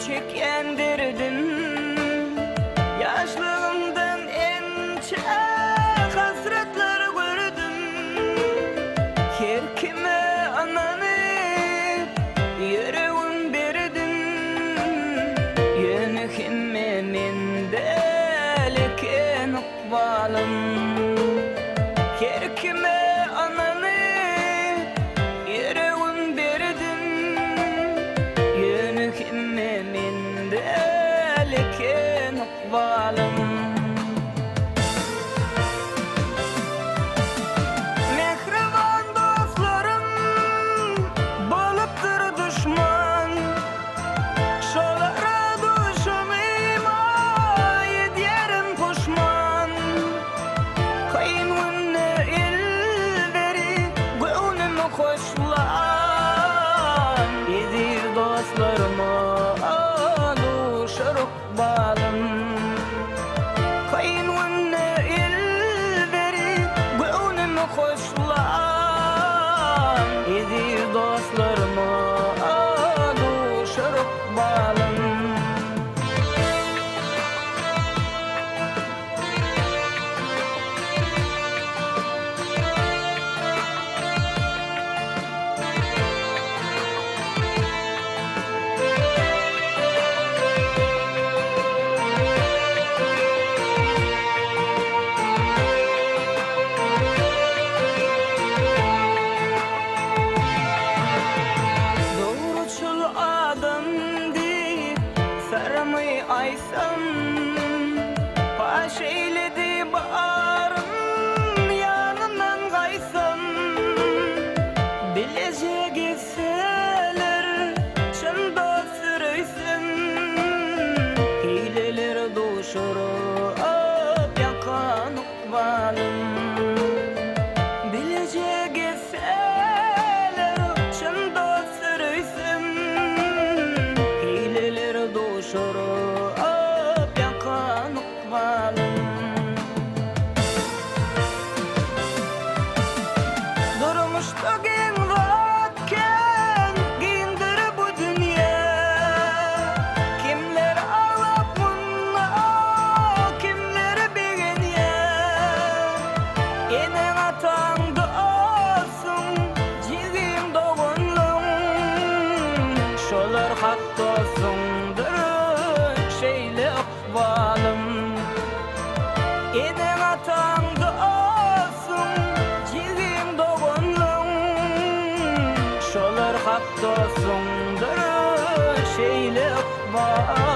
çekendirdim. Yaşlığımdan ençe hasretler gördüm. Her kime ananı yüreğim verdim. Yönü kime mendelken ıkbalım. Her kime ananı yüreğim verdim. Yönü kime mendelken ıkbalım. Mehriban dostlarım bolupdur düşman. Şolara düşmeyim ayedyerim puşman. Kayınvınne elveri gönlümü koşlan. Edir dostlarımı aluşur ıkbalım. Kayınvınne elveri gönlümü koşlan. Edir dostlarımı aluşur ıkbalım. Doğruçul adam deyip sarmayı aysam, paş eyledi bağrım yanından kaysam. Bilece gitseler çın dost sürüysün. Hileler duşurup yakan ıkbalım. Bilece gitseler çın dost sürüysün. Hileler duşurup yakan ıkbalım. Durmuştu gen vatken giyindir bu dünya. Kimler ağlap bunna, kimler begin ya. Enen atağında olsun cigim doğunluğun. Şolar hak olsundur şeyle ıkbalım. Enen atağında olsun cigim doğunluğun. Şolar hak olsundur şeyle ıkbalım.